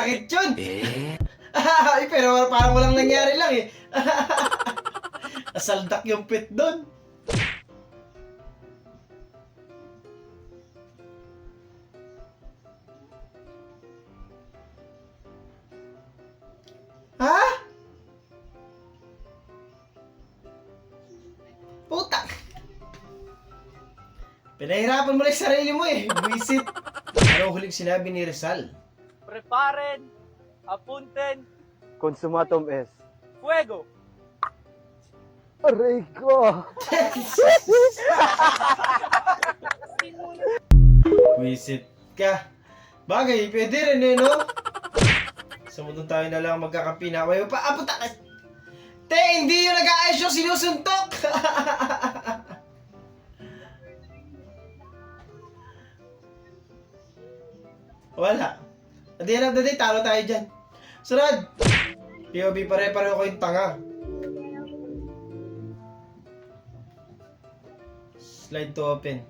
Masakit yun. Ay, pero parang walang nangyari lang eh. Nasaldak yung pit doon. Ha? Putak! Pinahirapan mo lang yung sarili mo eh. Visit. Ano huling sinabi ni Rizal? Preparen, apunten, Consumatum es. fuego! Aray ko! Visit ka. Bagay, pwede rin eh, no? Sa mundo tayo na lang magkakampi na. Wala pa, puta ka. Te, hindi yung nag-aayos yung sinusuntok. Wala. At the end of the day, talo tayo dyan. Sunod! POV, pare-pareho ko yung tanga. Slide to open.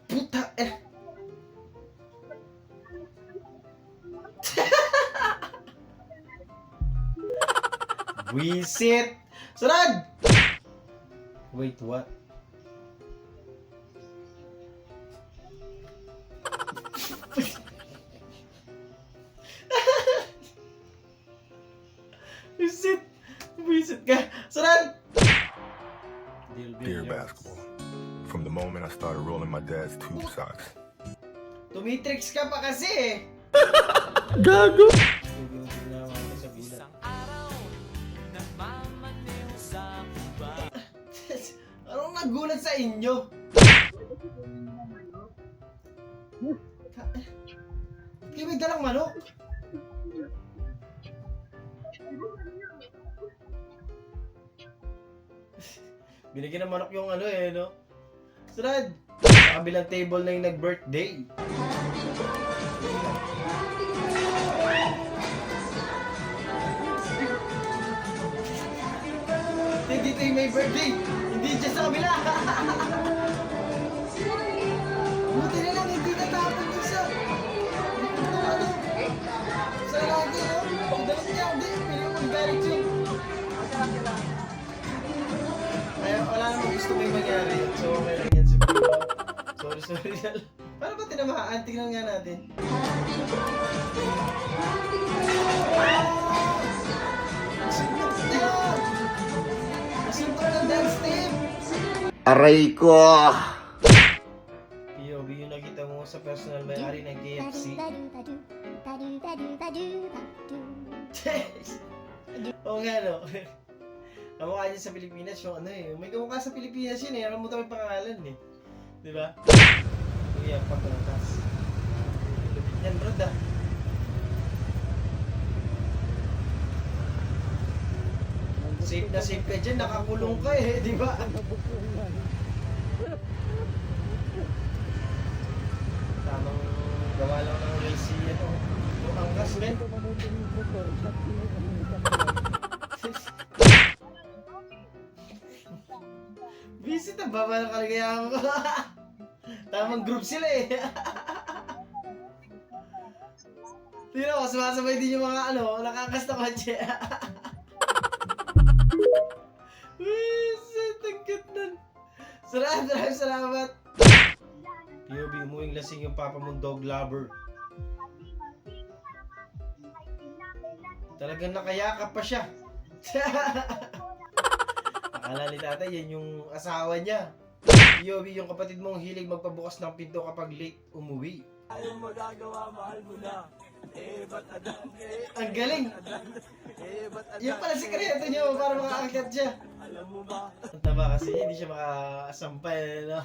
Puta eh. Wisit! Sunod! Wait, what? Wisit! Wisit ka! Sunod! Dear basketball, from the moment I started rolling my dad's tube socks. Tumitrix ka pa kasi eh! Gago! Anong nagulat sa inyo? Kaya may dalang manok? Binigyan ng manok yung ano eh, no? Sunod! Sa kabilang table na yung nag-birthday. Dito yung may birthday! Hindi dyan sa kabila! Buti na lang, hindi natapon yung sa... Ano? Sa lagi, no? Pagdalas niya, hindi. Piling mo galit yun. Kaya wala namang gusto may mangyari. So, okay lang yan siguro. Sorry. Paano ba tinamahaan? Tingnan nga natin. Nasuntok ng dance team! Aray ko! POV yung nakita mo sa personal may-ari ng KFC. Oo nga, no? Kamukha niya sa Pilipinas yung ano eh. May kamukha sa Pilipinas yun eh. Nakalimutan ko yung pangalan eh. Diba? Kuya, pagkakas. Lupit yan, bro, ah. Safe na safe ka dyan, nakakulong ka eh, di ba? Tamang gawa lang ng race ano. Yung angkas, men. Visit ang baba ng kaligayahan ko. Tamang group sila eh. Tingnan ko, sumasabay din yung mga ano, nakakas na kotse. Visit, ang cute nun. Salamat. POV, umuwing lasing yung papa mong dog lover. Talagang nakayakap pa siya. Akala ni tatay, yan yung asawa niya. POV, yung kapatid mong hilig magpabukas ng pinto kapag late umuwi. Ayaw magagawa, mahal mo na. Ang galing! Yan pala sikreto niyo para makaakyat siya. Alam mo ba? Ang taba kasi hindi siya makasampay. No?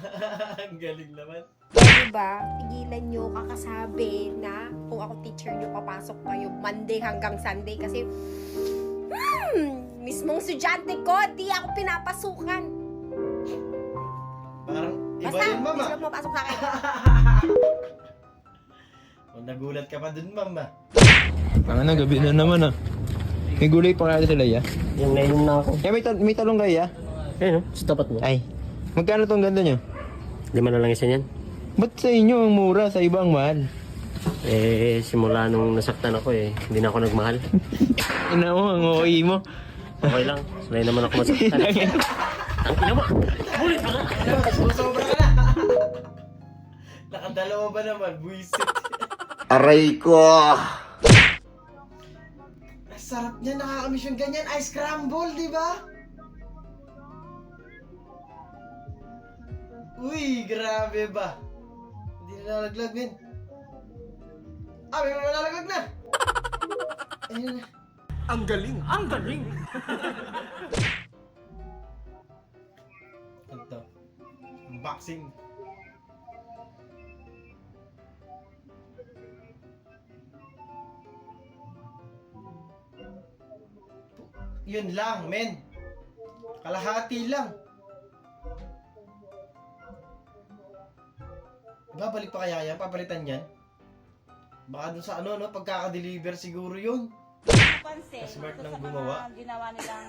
Ang galing naman. Diba, tigilan nyo kakasabi na kung ako teacher nyo, papasok kayo Monday hanggang Sunday kasi mismong estudyante ko, di ako pinapasukan. Parang iba Basta, yun, mama. basta mapasok sa akin. O, nagulat ka pa dun, mama. Ang na, gabi na naman ah. May gulay pa kaya sila ya? Yung nainom na ako. May talong kayo ya? Ayun, sa tapat mo. Ay, magkano tong ganda nyo? 5 na lang isa niyan. Ba't sa inyo ang mura, sa iba ang mahal? Simula nung nasaktan ako hindi na ako nagmahal. Ina mo, ang OI mo. Okay lang, sanay naman ako masaktan. Ang ina mo! Bulit ka nga! Susobra ka na. Nakadalawa ba naman? Buisit. Aray ko! Ang sarap niya, nakakamiss yung ganyan. Ice crumble, di ba? Uy, grabe ba? Hindi na nalaglag, men. May malalaglag na! Ayun na. Ang galing! Ang galing! Ano to? Unboxing. Yun lang, men. Kalahati lang. Babalik pa kaya yan? Papalitan yan? Baka dun sa ano, no? Pagkaka-deliver siguro yun. Pansin, Smart ito ng sa gumawa. mga ginawa nilang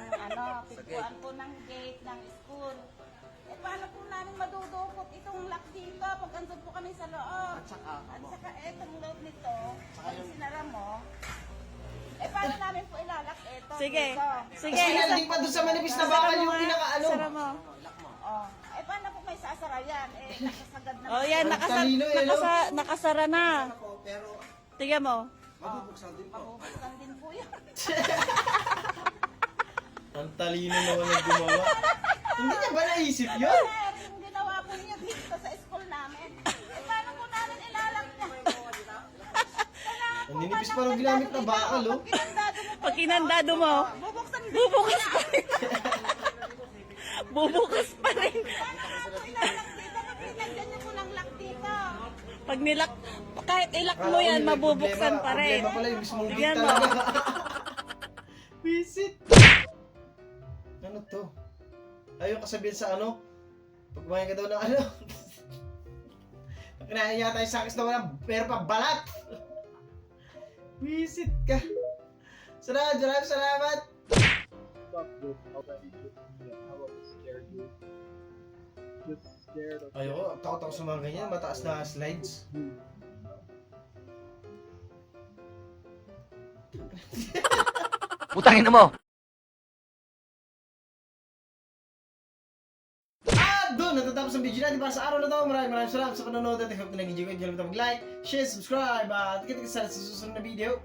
pintuan po ng gate ng school. Paano po namin madudukot itong lock dito pag andun po kami sa loob? At saka itong loob nito, pag sinara mo, paano namin po ilalak ito? Sige. Dito? Sige. Tapos pinalding pa dun sa manipis na bakal yung pinaka-ano. Sara mo. Oh. Paano po may sasara yan? Nakasagad na. Oh, yan. Ang talino, no? Nakasara na. Tingnan mo. Mabubuksan din po yan. Ang talino naman ng gumawa. Hindi niya ba naisip yun? Sir, yung ginawa po niyo dito sa school namin, paano po namin ilalak niya? Ang ninipis pa rin ginamit na bakal, oh. Pag kinandado mo, Bubuksan din. bubukas pa rin. Bubukas pa rin. Paano nga po ilalak dito? Pag pinagdan niyo po ng lock dito. Pag nilak, kahit ilak mo yan, mabubuksan pa rin. Problema pala yung mismong gate Tingnan mo. talaga. Visit. Ano to? Ayaw kasabihin sa ano? Pag kumain ka daw ng ano? Kinain yata yung sakis na walang pero pa balat. Visit ka. Salamat, salamat. Ayoko, takot ako sa mga ganyan, mataas na slides. Putangin mo! At doon, natatapos ang video natin para sa araw na to. Maraming salamat sa panonood at I hope na nag-enjoy ko. Hindi kalimutan mag-like, share, subscribe at kita-kita sa susunod na video.